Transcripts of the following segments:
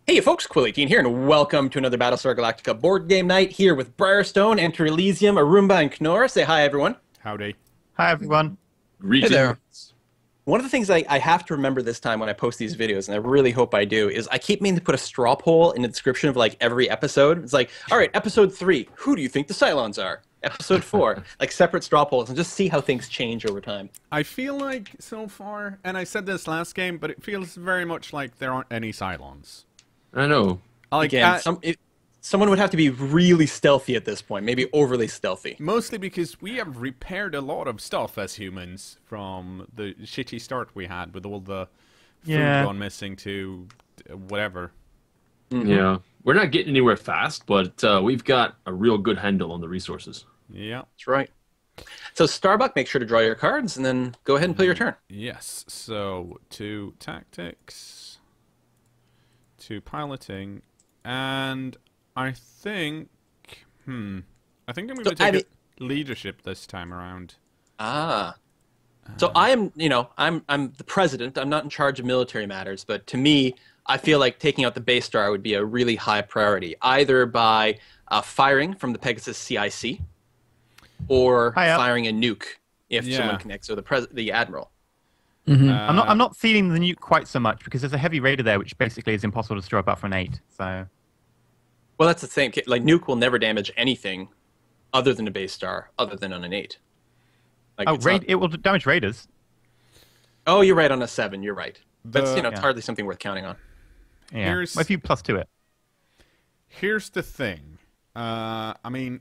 Hey folks, Quill18 here, and welcome to another Battlestar Galactica board game night here with Briarstone, Enter Elysium, Arumba, and cKnoor. Say hi, everyone. Howdy. Hi, everyone. Hey there. One of the things I have to remember this time when I post these videos, and I really hope I do, is I keep meaning to put a straw poll in the description of like every episode. It's like, all right, episode 3, who do you think the Cylons are? Episode 4, like separate straw polls, and just see how things change over time. I feel like so far, and I said this last game, but it feels very much like there aren't any Cylons. I know. Like, Again, someone would have to be really stealthy at this point, maybe overly stealthy. mostly because we have repaired a lot of stuff as humans from the shitty start we had with all the food gone missing to whatever. Mm-hmm. Yeah. We're not getting anywhere fast, but we've got a real good handle on the resources. Yeah. That's right. So Starbuck, make sure to draw your cards, and then go ahead and play your turn. Yes. So, 2 tactics, 2 piloting, and I think, I think I'm going to take leadership this time around. Ah. So I am, I'm the president. I'm not in charge of military matters, but to me, I feel like taking out the base star would be a really high priority, either by firing from the Pegasus CIC or firing a nuke if someone connects, or the admiral. Mm-hmm. I'm not feeling the nuke quite so much because there's a heavy raider there, which basically is impossible to destroy apart from an 8. So, well, that's the same. Like nuke will never damage anything other than a base star, other than on an 8. Like, it will damage raiders. Oh, you're right on a 7. You're right, but it's hardly something worth counting on. Yeah, well, if you +2 it. Here's the thing. I mean,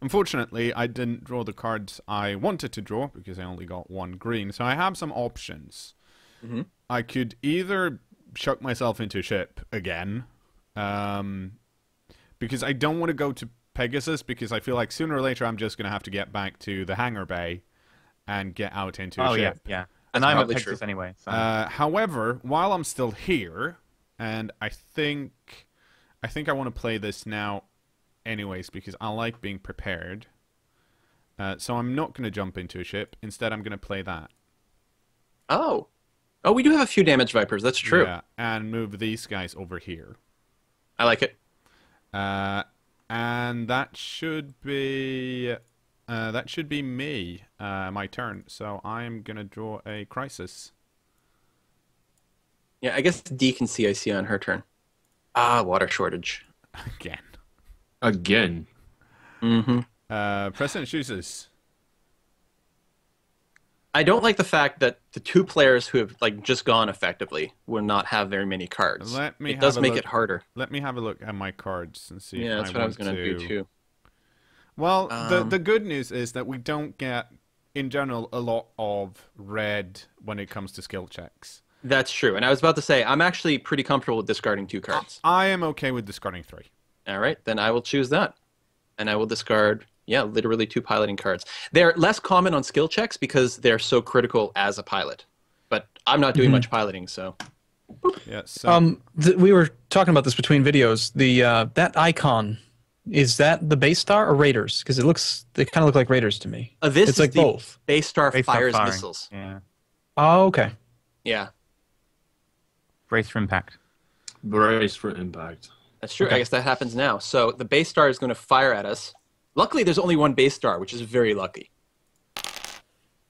unfortunately, I didn't draw the cards I wanted to draw because I only got 1 green. So I have some options. Mm-hmm. I could either chuck myself into a ship again, because I don't want to go to Pegasus because I feel like sooner or later I'm just going to have to get back to the hangar bay and get out into a ship. Yeah. And I'm at Pegasus anyway. So. However, while I'm still here, and I think I want to play this now anyways because I like being prepared. So I'm not going to jump into a ship. Instead, I'm going to play that. Oh, we do have a few damage vipers. That's true. Yeah, and move these guys over here. I like it. And that should be me, my turn. So I'm gonna draw a crisis. Yeah, I guess D can CIC on her turn. Ah, water shortage. Again. Mm-hmm. President chooses. I don't like the fact that the 2 players who have just gone effectively will not have very many cards. It does make it harder. Let me have a look at my cards and see. Yeah, that's what I was gonna do too. Well, the good news is that we don't get, in general, a lot of red when it comes to skill checks. That's true, and I was about to say I'm actually pretty comfortable with discarding 2 cards. I am okay with discarding 3. All right, then I will choose that, and I will discard. Yeah, literally 2 piloting cards. They're less common on skill checks because they're so critical as a pilot. But I'm not doing much piloting, so. Yeah. So. We were talking about this between videos. That icon, is that the base star or raiders? Because they kind of look like raiders to me. This it's is like the both. Base star fires firing. missiles. Yeah. Oh, okay. Yeah. Brace for impact. Brace for impact. That's true. Okay. I guess that happens now. So the base star is going to fire at us. Luckily, there's only 1 base star, which is very lucky.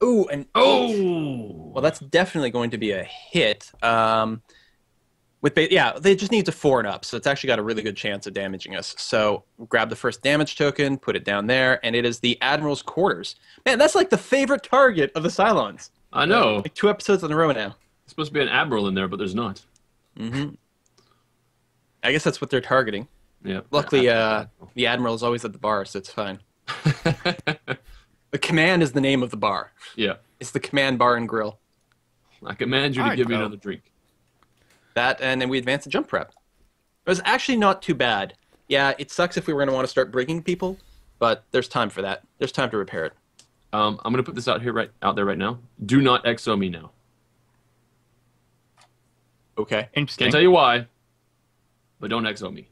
Ooh, and well, that's definitely going to be a hit. They just need to 4 and up, so it's actually got a really good chance of damaging us. So grab the first damage token, put it down there, and it is the Admiral's quarters. Man, that's like the favorite target of the Cylons. I know. Like 2 episodes in a row now. There's supposed to be an admiral in there, but there's not. Mm-hmm. I guess that's what they're targeting. Yeah. Luckily, the Admiral is always at the bar, so it's fine. The command is the name of the bar. Yeah. It's the command bar and grill. I command you to give me another drink. That, and then we advance the jump prep. It was actually not too bad. Yeah, it sucks if we were going to want to start breaking people, but there's time for that. There's time to repair it. I'm going to put this out there right now. Do not XO me now. Okay. Interesting. Can't tell you why, but don't XO me.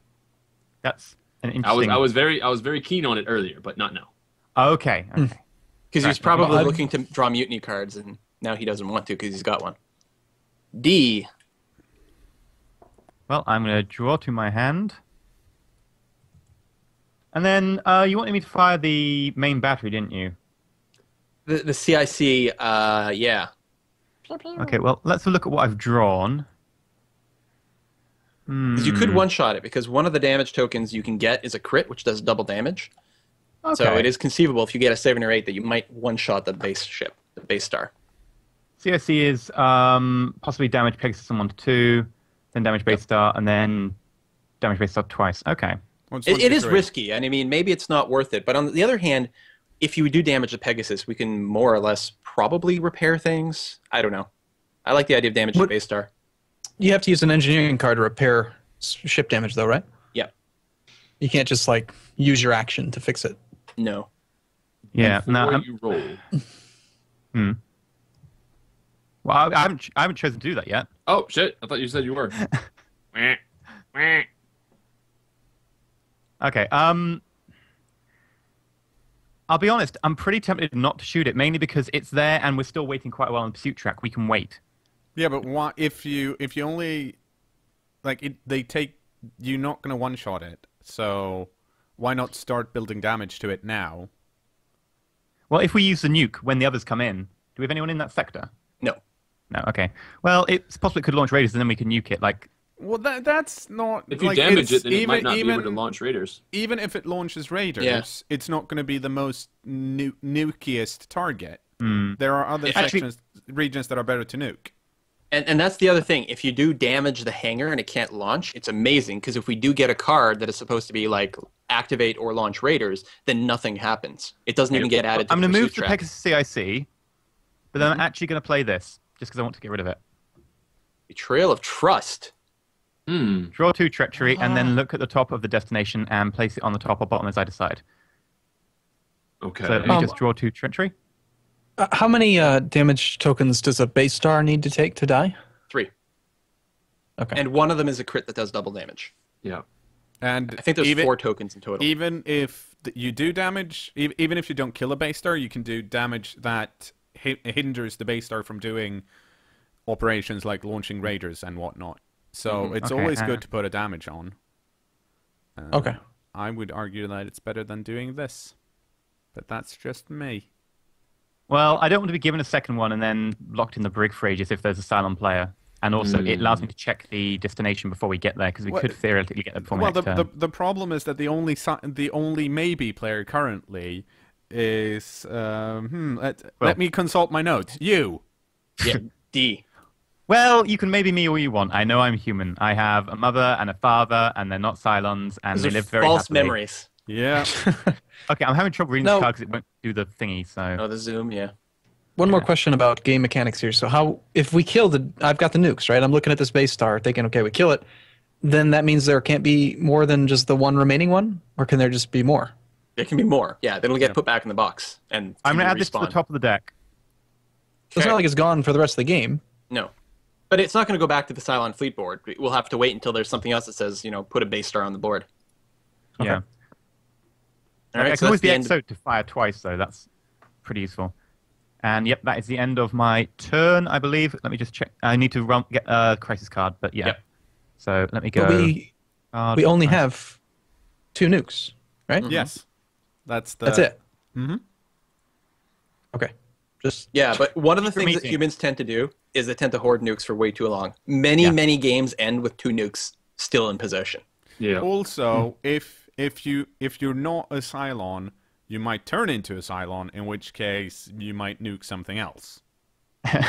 That's an interesting. I was very keen on it earlier, but not now. Okay. Because he was probably looking to draw mutiny cards, and now he doesn't want to because he's got one. D. Well, I'm going to draw to my hand. And then you wanted me to fire the main battery, didn't you? The CIC, yeah. Okay, well, let's have a look at what I've drawn. 'Cause you could one-shot it, because one of the damage tokens you can get is a crit, which does double damage. Okay. So it is conceivable if you get a 7 or 8 that you might one-shot the base ship, the base star. CIC is possibly damage Pegasus on 1 to 2, then damage base star, and then damage base star twice. Okay. It is risky, and I mean, maybe it's not worth it. But on the other hand, if you do damage the Pegasus, we can more or less probably repair things. I don't know. I like the idea of damage to base star. You have to use an engineering card to repair ship damage, though, right? Yeah. You can't just like use your action to fix it. No. Yeah. Before you roll. Well, I haven't chosen to do that yet. Oh shit! I thought you said you were. Okay. I'll be honest. I'm pretty tempted not to shoot it, mainly because it's there and we're still waiting quite a while on the pursuit track. We can wait. Yeah, but what if you only you're not gonna one shot it, so why not start building damage to it now? Well, if we use the nuke when the others come in, do we have anyone in that sector? No. No. Okay. Well, it's possible it could launch raiders and then we can nuke it. Like, Well, that's not. If you like, damage it's it, then it might not be able to launch raiders. Even if it launches raiders, it's not going to be the most nukiest target. There are other regions that are better to nuke. And that's the other thing. If you do damage the hangar and it can't launch, it's amazing, because if we do get a card that is supposed to be like activate or launch raiders, then nothing happens. It doesn't even get added to I'm the going to move pursuit to track. Pegasus CIC, but then I'm actually going to play this just because I want to get rid of it. Betrayal of trust. Draw 2 treachery and then look at the top of the destination and place it on the top or bottom as I decide. Okay. So let me just draw 2 treachery. How many damage tokens does a base star need to take to die? 3. Okay. And one of them is a crit that does double damage. Yeah. And I think there's 4 tokens in total. Even if you do damage, even if you don't kill a base star, you can do damage that hinders the base star from doing operations like launching raiders and whatnot. So it's always good to put a damage on. Okay. I would argue that it's better than doing this, but that's just me. Well, I don't want to be given a second one and then locked in the brig for ages if there's a Cylon player. And also, it allows me to check the destination before we get there, because we could theoretically get there before Well, next turn. the problem is that the only maybe player currently is let me consult my notes. You. Yeah, D. Well, you can maybe me all you want. I know I'm human. I have a mother and a father, and they're not Cylons, and they live very false happily. memories. Yeah. Okay, I'm having trouble reading this card because it won't do the thingy, so... Oh, the zoom, yeah. One more question about game mechanics here. So how, if we kill I've got the nukes, right? I'm looking at this base star thinking, okay, we kill it. Then that means there can't be more than just the one remaining one? Or can there just be more? There can be more. Yeah, then it'll get put back in the box. And I'm going to add this to the top of the deck. So it's not like it's gone for the rest of the game. No. But it's not going to go back to the Cylon fleet board. We'll have to wait until there's something else that says, put a base star on the board. Okay. Yeah. All right, I can always be exo to fire twice, though. That's pretty useful. And yep, that is the end of my turn, I believe. Let me just check. I need to get a crisis card, but yeah. Yep. So let me go. But we only have 2 nukes, right? Mm-hmm. Yes. That's it. Mm-hmm. Okay. But one of the things that humans tend to do is they tend to hoard nukes for way too long. Many games end with 2 nukes still in possession. Yeah. Also, if you're not a Cylon, you might turn into a Cylon, in which case you might nuke something else. So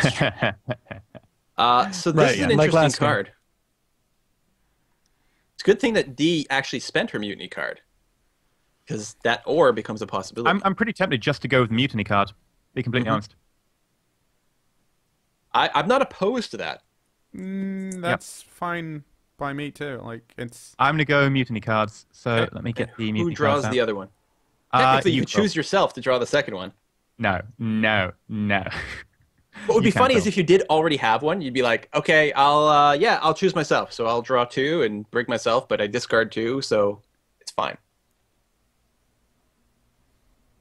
this is an interesting card. It's a good thing that D actually spent her mutiny card, because that ore becomes a possibility. I'm pretty tempted just to go with the mutiny card, to be completely honest. I'm not opposed to that. That's fine by me too. Like it's. I'm gonna go mutiny cards. So let me get the mutiny cards. Who draws out. the other one? Technically, you could choose yourself to draw the second one. No. What would be funny is if you did already have one, you'd be like, okay, I'll choose myself. So I'll draw 2 and brig myself, but I discard 2, so it's fine.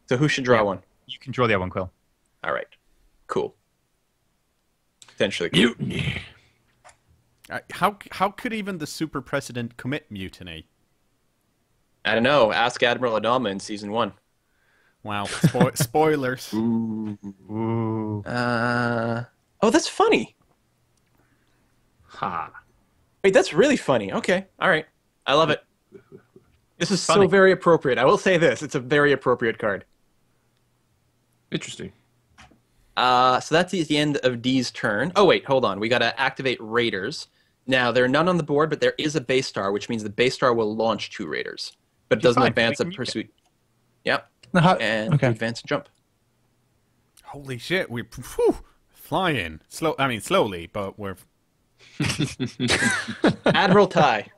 So who should draw one? You can draw the other one, Quill. All right, cool. Potentially cool. Mutiny. How could even the super president commit mutiny? I don't know. Ask Admiral Adama in season 1. Wow, spoilers. Ooh. Oh, that's funny. Ha. Wait, that's really funny. Okay, all right. I love it. This is so Funny. very appropriate. I will say this. It's a very appropriate card. Interesting. So that's the end of D's turn. Oh, wait, hold on. We got to activate Raiders. Now, there are none on the board, but there is a base star, which means the base star will launch 2 Raiders. But it doesn't fine, advance we a can use pursuit. Yep. Okay. And we advance and jump. Holy shit, we're flying. Slowly, but we're... Admiral Ty.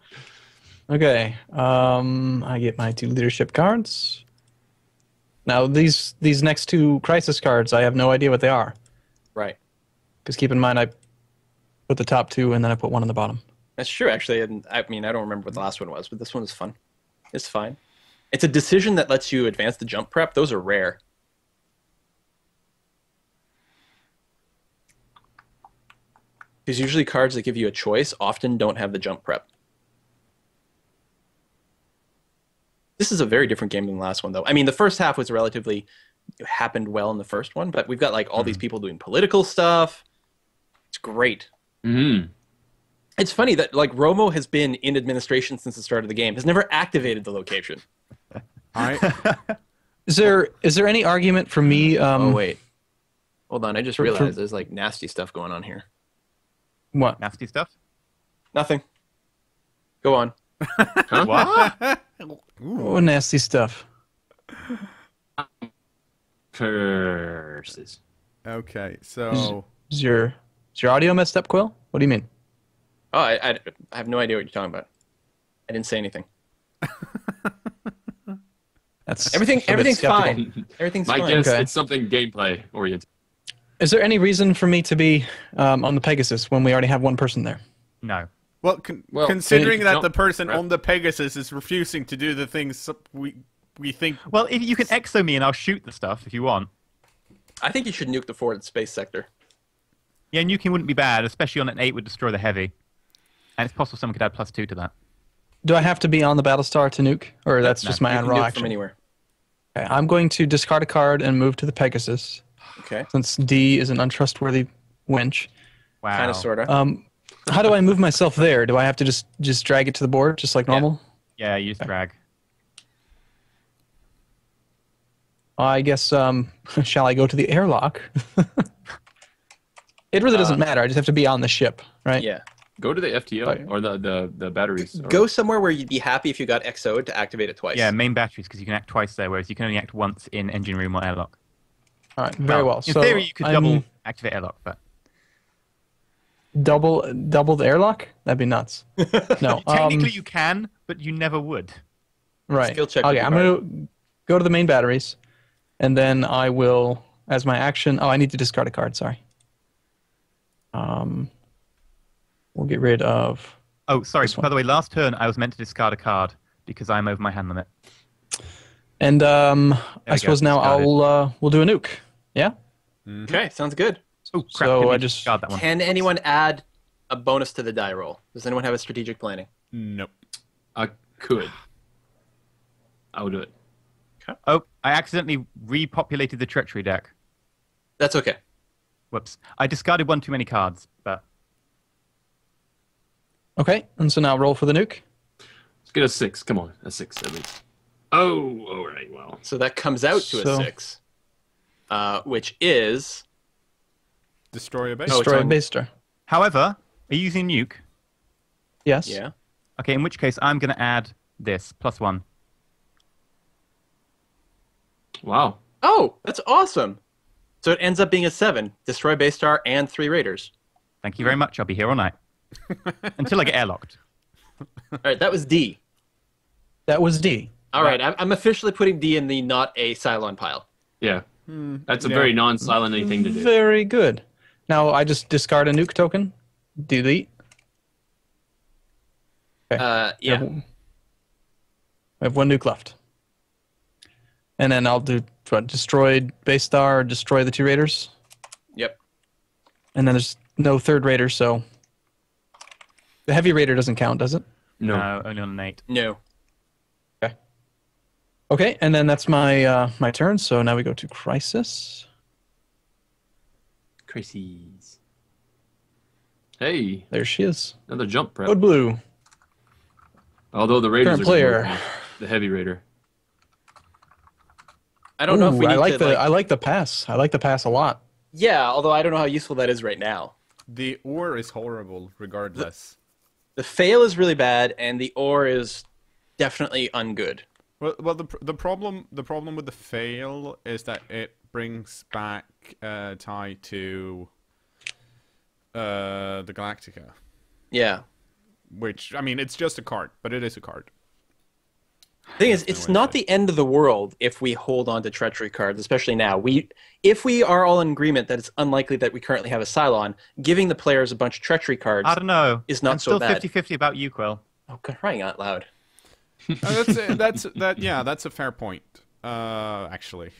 Okay. I get my 2 leadership cards. Now these next 2 crisis cards, I have no idea what they are. Right. Because keep in mind, I put the top 2 and then I put 1 on the bottom. That's true, actually. And I mean, I don't remember what the last one was, but this one is fun. It's fine. It's a decision that lets you advance the jump prep. Those are rare. Because usually cards that give you a choice often don't have the jump prep. This is a very different game than the last one, though. I mean, the first half was relatively happened well in the first one, but we've got like all these people doing political stuff. It's great. Mm. It's funny that like Romo has been in administration since the start of the game, has never activated the location. Is there any argument for me? Oh wait, hold on. I just realized there's like nasty stuff going on here. What? Nasty stuff? Nothing. Go on. What? Oh, nasty stuff. Curses. Okay, so... Is your audio messed up, Quill? What do you mean? Oh, I have no idea what you're talking about. I didn't say anything. That's Everything's a bit skeptical. fine. Everything's My fine. guess, Okay. it's something gameplay oriented. Is there any reason for me to be on the Pegasus when we already have 1 person there? No. Well, Well, considering that no, the person right. on the Pegasus is refusing to do the things we think... Well, if you can exo me and I'll shoot the stuff if you want. I think you should nuke the forward space sector. Yeah, nuking wouldn't be bad, especially on an 8 would destroy the heavy. And it's possible someone could add +2 to that. Do I have to be on the Battlestar to nuke, or that's No, just my You own can raw nuke action? from anywhere. Okay, I'm going to discard a card and move to the Pegasus, Okay. since D is an untrustworthy winch. Wow. Kind of, sort of. How do I move myself there? Do I have to just drag it to the board, just like normal? Yeah, you just drag. I guess, shall I go to the airlock? It really doesn't matter. I just have to be on the ship, right? Yeah. Go to the FTO or the batteries. Or... Go somewhere where you'd be happy if you got XO'd to activate it twice. Yeah, main batteries, because you can act twice there, whereas you can only act once in engine room or airlock. All right, very well. In So theory, you could I'm double activate airlock, but... double the airlock? That'd be nuts. No, Technically, you can, but you never would. right. Skill check Okay, would be I'm going to go to the main batteries, and then I will, as my action... Oh, I need to discard a card, sorry. We'll get rid of... Oh, sorry. This one. By the way, last turn, I was meant to discard a card because I'm over my hand limit. And I we suppose go, now discarded. we'll do a nuke. Yeah? Okay, sounds good. Oh, crap. So didn't I mean to just- discard that one. Can anyone add a bonus to the die roll? Does anyone have a strategic planning? Nope. I could. I would do it. Oh, I accidentally repopulated the treachery deck. That's okay. Whoops. I discarded 1 too many cards, but... Okay, and so now roll for the nuke. Let's get a 6. Come on, a 6 at least. Oh, all right. Well, So that comes out to So- a 6, which is... Destroy a base. Oh, it's Destroy a on- base star. However, are you using nuke? Yes? Yeah. Okay, in which case I'm going to add this, +1. wow. Oh, that's awesome. So it ends up being a 7. Destroy base star and 3 raiders. Thank you very much. I'll be here all night. Until I get airlocked. All right, that was D. That was D. All right, I'm officially putting D in the not a Cylon pile. Yeah. That's a yeah. very non-silent thing to do. Very good. Now I just discard a nuke token. Delete. Yeah. We have 1 nuke left. And then I'll do what, destroy base star, destroy the 2 raiders. Yep. And then there's no 3rd raider, so The heavy raider doesn't count, does it? No, only on an 8. No. Okay, and then that's my my turn. So now we go to Crisis. Crises. Hey, There she is. another jump prep. Code blue. Although the Raiders Current are player. gonna move the heavy Raider. I don't know if we Ooh, need I like to, the I like the pass. I like the pass a lot. Yeah, although I don't know how useful that is right now. The ore is horrible, regardless. The fail is really bad, and the ore is definitely ungood. Well, the problem with the fail is that it brings back Ty to the Galactica, Yeah. which I mean it's just a card, but it is a card. The thing is, That's it's the way to not say the end of the world if we hold on to treachery cards, especially now. If we are all in agreement that it's unlikely that we currently have a Cylon, giving the players a bunch of treachery cards I don't know. is not I'm so still bad. 50-50 about you, Quill. Oh, crying out loud. That's a fair point. Actually,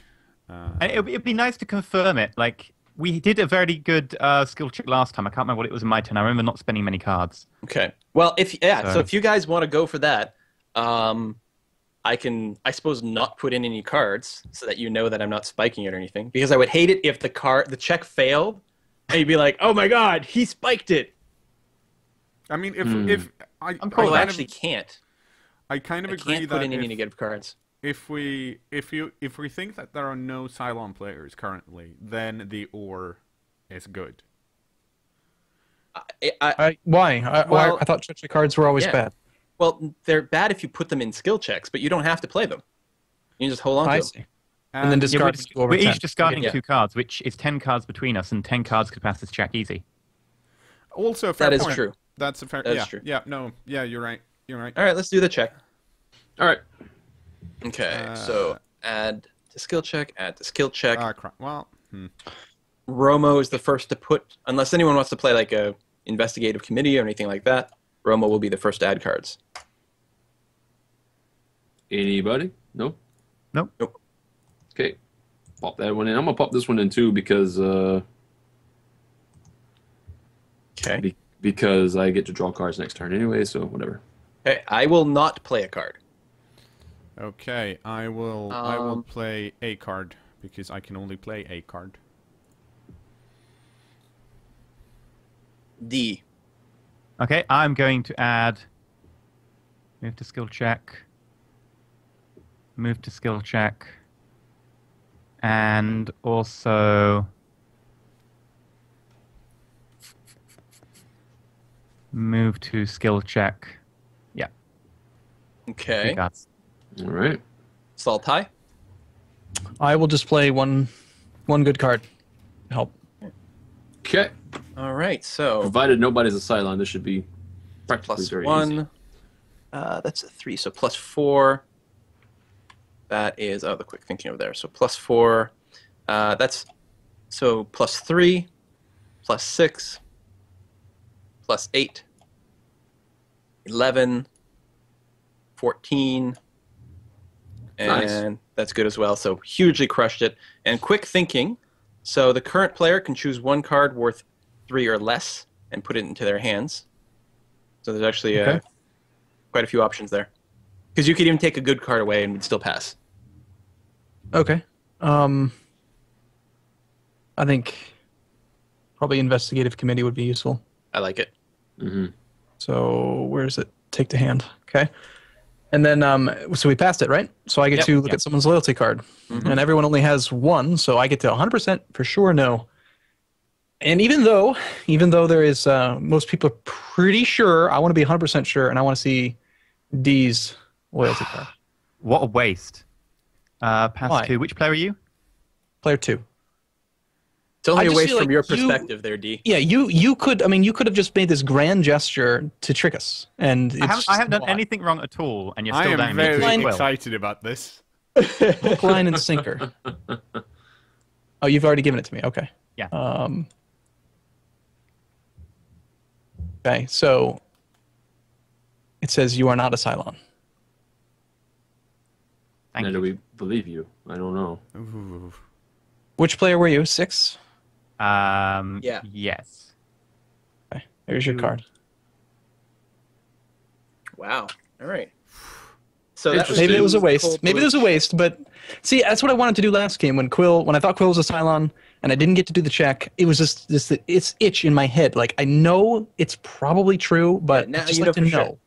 And it'd be nice to confirm it. Like, we did a very good skill check last time. I can't remember what it was in my turn. I remember not spending many cards. Okay. Well, so So- if you guys want to go for that, I can, I suppose, not put in any cards so that you know that I'm not spiking it or anything. Because I would hate it if the check failed, and you'd be like, "Oh my God, he spiked it." I mean, if I'm Well, cool. I I actually can't. I kind of I agree can't that put in any if, negative cards. if we think that there are no Cylon players currently, then the ore is good. Why? Well- I thought treachery cards were always Yeah. bad. Well, they're bad if you put them in skill checks, but you don't have to play them. You can just hold on to I them. see. And then And Yeah, discard when you go over we're 10. each discarding Yeah. 2 cards, which is 10 cards between us, and 10 cards could pass this check easy. also a fair That is point. true. That's a fair. That is yeah, true. yeah, no, yeah, you're right. You're right. All right, let's do the check. All right. Okay, so add to skill check, add to skill check. Ah, crap. Well, Romo is the first to put, unless anyone wants to play like a investigative committee or anything like that. Romo will be the first to add cards. Anybody? No? Nope. Nope. Okay. Pop that one in. I'm going to pop this one in too because Okay. because I get to draw cards next turn anyway, so whatever. Okay, I will not play a card. okay. I will Um, play a card because I can only play a card. D. Okay, I'm going to add... Move to skill check. Move to skill check. And also... Move to skill check. Yeah, Okay. cards. All right. Salt tie. I will just play one good card. Help. Okay. All right, so Provided nobody's a Cylon, this should be practically plus very 1. easy. That's a 3, so plus 4. That is, the quick thinking over there. So plus 4. That's, so plus 3, plus 6, plus 8, 11, 14, and Nice. that's good as well. So hugely crushed it. And quick thinking, so the current player can choose one card worth 3 or less and put it into their hands. So there's actually Okay. quite a few options there. Because you could even take a good card away and we'd still pass. Okay. I think probably investigative committee would be useful. I like it. Mm-hmm. So where is it? Take to hand. Okay. And then so we passed it, right? So I get Yep. to look at someone's loyalty card. And everyone only has one, so I get to 100% for sure no. And even though there is most people are pretty sure, I want to be 100% sure, and I want to see D's loyalty card. What a waste. Pass Why? 2. Which player are you? Player 2. It's only I a just waste feel from like your you- perspective there, D. Yeah, you could have just made this grand gesture to trick us, and it's I haven't done not. anything wrong at all, and you're I still am down very to Quill. excited about this. Hook, line, and sinker. Oh, you've already given it to me. Okay. Yeah. Okay, so it says you are not a Cylon. Thank Now, you. do we believe you? I don't know. Ooh. Which player were you? 6? Yeah. Yes. Okay, there's your card. Wow. All right. So Interesting. Maybe it was a waste. cold Maybe it was a waste, but see, that's what I wanted to do last game when I thought Quill was a Cylon and I didn't get to do the check. It was just this it's itch in my head. Like I know it's probably true, but now I just you like to know for know. sure.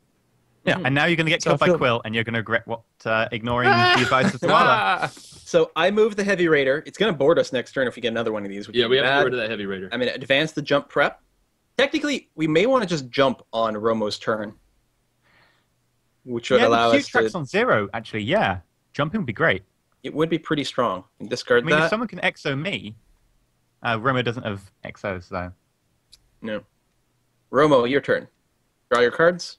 Yeah. And now you're going to get So killed I by feel- Quill, and you're going to regret ignoring the advice of the Wala. So I move the Heavy Raider. It's going to board us next turn if we get another one of these. Which Yeah, would we be have to get bad. rid of that heavy raider. I'm going to advance the jump prep. Technically, we may want to just jump on Romo's turn, which would Yeah, allow the us Q track's to. on 0, actually, yeah. Jumping would be great. It would be pretty strong. Discard I mean, if that. someone can exo me, Romo doesn't have exos, though. No. Romo, your turn. Draw your cards.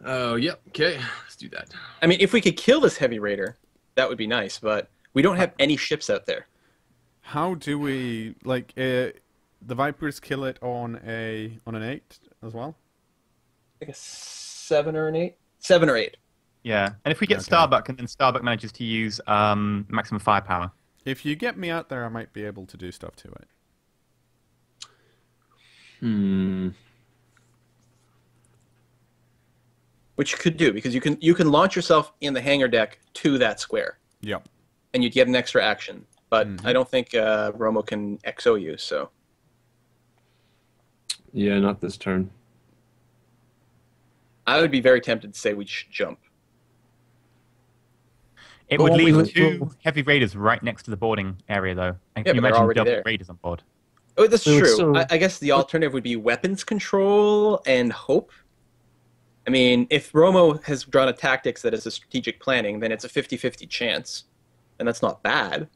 Oh, yep. Okay, let's do that. I mean, if we could kill this Heavy Raider, that would be nice, but we don't have any ships out there. How do we the Vipers kill it on an 8 as well? Like a 7 or an 8? 7 or 8. Yeah, and if we get Okay. Starbuck, and then Starbuck manages to use maximum firepower. If you get me out there, I might be able to do stuff to it. Which you could do, because you can launch yourself in the hangar deck to that square, Yep. and you'd get an extra action. But I don't think Romo can XO you, so. Yeah, not this turn. I would be very tempted to say we should jump. It But would won't we leave lo- 2 heavy raiders right next to the boarding area, though. And Yeah, can you but they're imagine already double there. raiders on board? Oh, that's We would true. still- I guess the alternative would be weapons control and hope. I mean, if Romo has drawn a tactics that is a strategic planning, then it's a 50-50 chance. And that's not bad.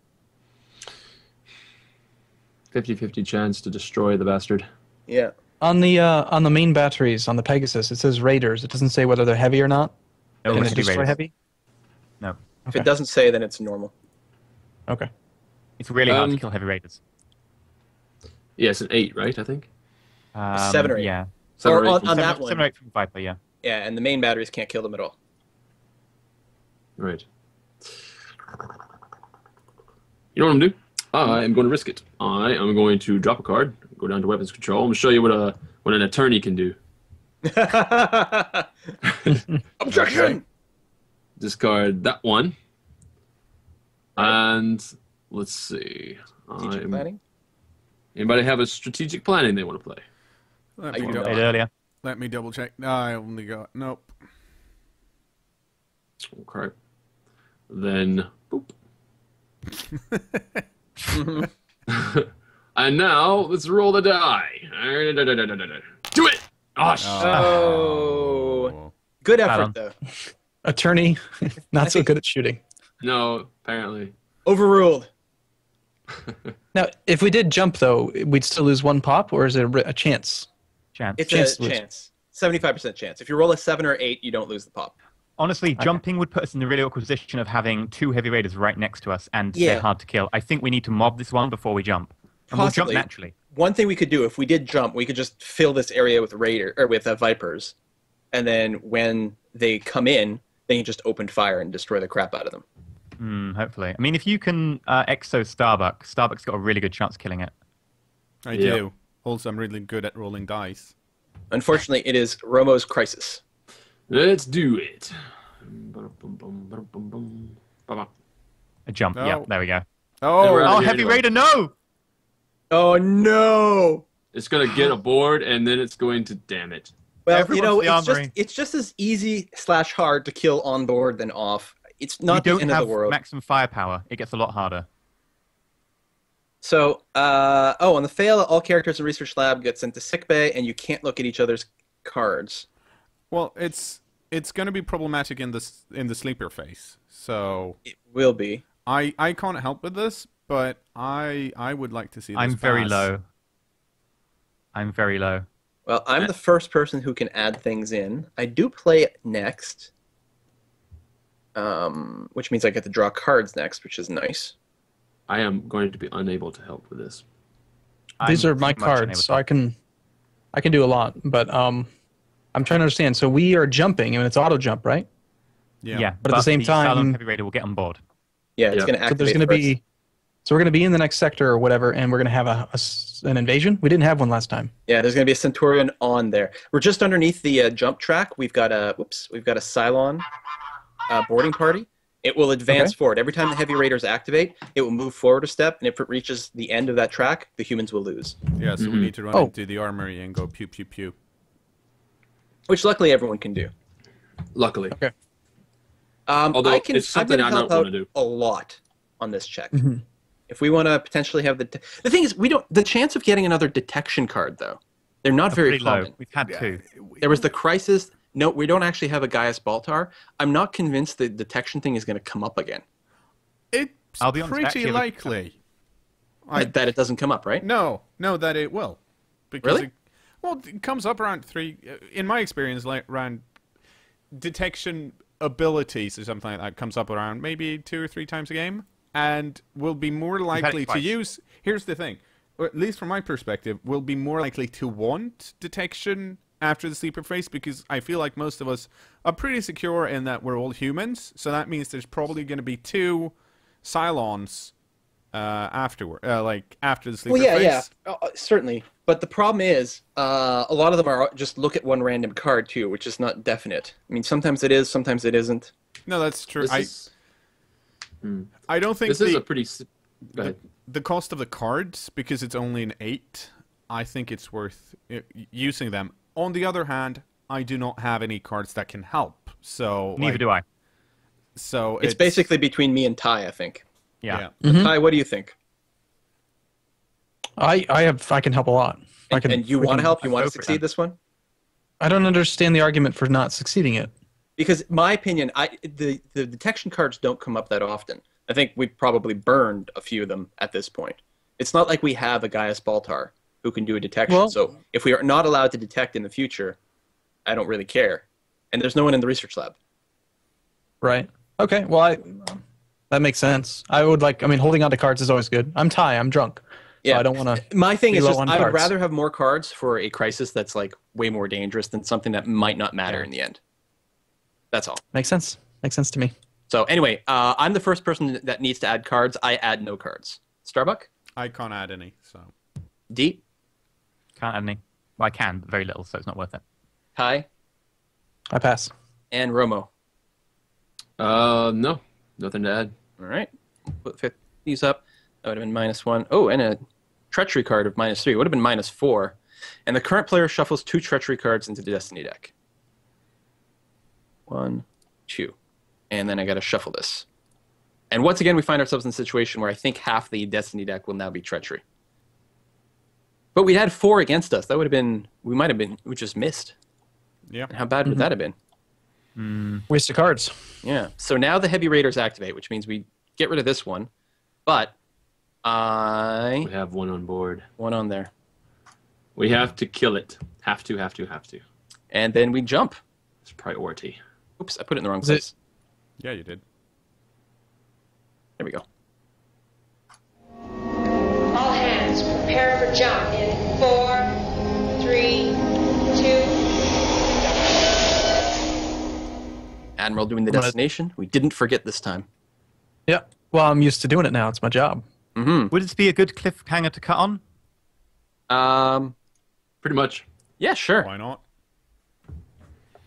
50-50 chance to destroy the bastard. Yeah. On the main batteries on the Pegasus, it says Raiders. It doesn't say whether they're heavy or not. No, Can it's it heavy destroy raiders. heavy? No. If Okay. it doesn't say, then it's normal. Okay. It's really hard to Um, kill heavy raiders. Yeah, it's an 8, right? I think. 7 or 8. Yeah. 7 Or or 8 on from- that 7 one. or 8 from Viper, yeah. Yeah, and the main batteries can't kill them at all. Right. You know what I'm gonna do? I am going to risk it. I am going to drop a card, go down to weapons control. I'm going to show you what an attorney can do. Objection! Discard that one. And let's see. Strategic planning? Anybody have a strategic planning they want to play? Let I me, do dou- not. Played earlier. let me double check. No, I only got nope. Okay. Then, boop. And now, let's roll the die. Do it! Oh, Oh. Good effort, Adam. though. Attorney, not so good at shooting. no, apparently. Overruled. Now, if we did jump, though, we'd still lose 1 pop, or is it a chance? Chance. It's Chance a to lose. chance. 75% chance. If you roll a 7 or 8, you don't lose the pop. Honestly, jumping would put us in the really awkward position of having 2 heavy raiders right next to us, and Yeah. they're hard to kill. I think we need to mob this one before we jump. And we'll jump Possibly. naturally. One thing we could do, if we did jump, we could just fill this area with vipers, and then when they come in, they can just open fire and destroy the crap out of them. Hopefully. I mean, if you can exo Starbuck, Starbuck's got a really good chance of killing it. I Yeah. do. Also, I'm really good at rolling dice. Unfortunately, it is Romo's crisis. Let's do it. A jump. No. Yeah, there we go. Oh, Never Oh, happened. heavy anyway. raider, no! Oh no! It's going to get aboard, and then it's going to damn it. Well, Everyone's the it's just armory. it's just as easy / hard to kill on board than off. It's We not the don't end of have the world. maximum firepower. It gets a lot harder. So, on the fail, all characters in research lab get sent to sickbay, and you can't look at each other's cards. well, it's going to be problematic in the sleeper phase. So It will be. I can't help with this, but I would like to see this I'm very pass. low. I'm very low. Well, I'm the first person who can add things in. I do play it next, which means I get to draw cards next, which is nice. I am going to be unable to help with this. These I'm are my pretty much unable cards, to- so I can do a lot. But I'm trying to understand. So we are jumping, and it's auto jump, right? Yeah, But at the same Cylon time- heavy raider will get on board. Yeah, it's Yeah. going to So activate there's going to first. be So we're going to be in the next sector or whatever, and we're going to have an invasion. We didn't have one last time. Yeah, there's going to be a Centurion on there. We're just underneath the jump track. We've got a Cylon boarding party. It will advance forward. Every time the heavy raiders activate, it will move forward a step, and if it reaches the end of that track, the humans will lose. Yeah, so we need to run into the armory and go pew pew pew. Which luckily everyone can do. Luckily. Okay. Although it's something I don't want to do. A lot on this check. If we want to potentially have the thing is the chance of getting another detection card though, they're not very common. Low. We've had 2. There was the crisis. No, we don't actually have a Gaius Baltar. I'm not convinced the detection thing is going to come up again. It's I'll be honest, pretty likely. That it doesn't come up, right? No, that it will. Because Really? It comes up around 3. In my experience, like around detection abilities or something like that comes up around maybe 2 or 3 times a game, and will be more likely to use. Here's the thing, or at least from my perspective, will be more likely to want detection after the sleeper phase, because I feel like most of us are pretty secure in that we're all humans. So that means there's probably going to be 2 Cylons afterward, like after the sleeper phase. Certainly. But the problem is, a lot of them are just look at one random card too, which is not definite. I mean, sometimes it is, sometimes it isn't. No, that's true. I don't think this is a pretty. Go ahead. The cost of the cards, because it's only an 8, I think it's worth using them. On the other hand, I do not have any cards that can help. So Neither do I. So it's basically between me and Ty, I think. Yeah. Ty, what do you think? I can help a lot. And you want to help? You want to succeed this one? I don't understand the argument for not succeeding it. Because my opinion, the detection cards don't come up that often. I think we've probably burned a few of them at this point. It's not like we have a Gaius Baltar who can do a detection. Well, so if we are not allowed to detect in the future, I don't really care. And there's no one in the research lab. Right. Okay. Well, that makes sense. Holding on to cards is always good. I'm Ty. I'm drunk. Yeah. So I don't want to. My thing is just, I would cards. rather have more cards for a crisis that's like way more dangerous than something that might not matter in the end. That's all. Makes sense. Makes sense to me. So anyway, I'm the first person that needs to add cards. I add no cards. Starbuck? I can't add any. So D? Can't add any. Well, I can, but very little, so it's not worth it. Ty? I pass. And Romo? No. Nothing to add. All right. Put these up. That would have been -1. Oh, and a treachery card of -3. It would have been -4. And the current player shuffles 2 treachery cards into the Destiny deck. 1, 2. And then I got to shuffle this. And once again, we find ourselves in a situation where I think half the Destiny deck will now be treachery. But we had 4 against us. That would have been, we just missed. yeah. And how bad would that have been? Waste of cards. Yeah. So now the heavy raiders activate, which means we get rid of this one. But We have one on board. one on there. We have to kill it. Have to. And then we jump. It's priority. Oops, I put it in the wrong Is place. Yeah, you did. There we go. All hands, prepare for jump in 4, 3, 2. Admiral doing the destination. We didn't forget this time. Yeah. Well, I'm used to doing it now. It's my job. Would it be a good cliffhanger to cut on? Pretty much. Yeah, sure. Why not?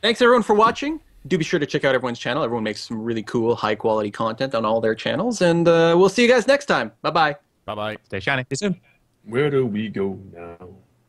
Thanks everyone for watching. Do be sure to check out everyone's channel. Everyone makes some really cool, high-quality content on all their channels. And we'll see you guys next time. Bye-bye. Bye-bye. Stay shiny. See you soon. Where do we go now?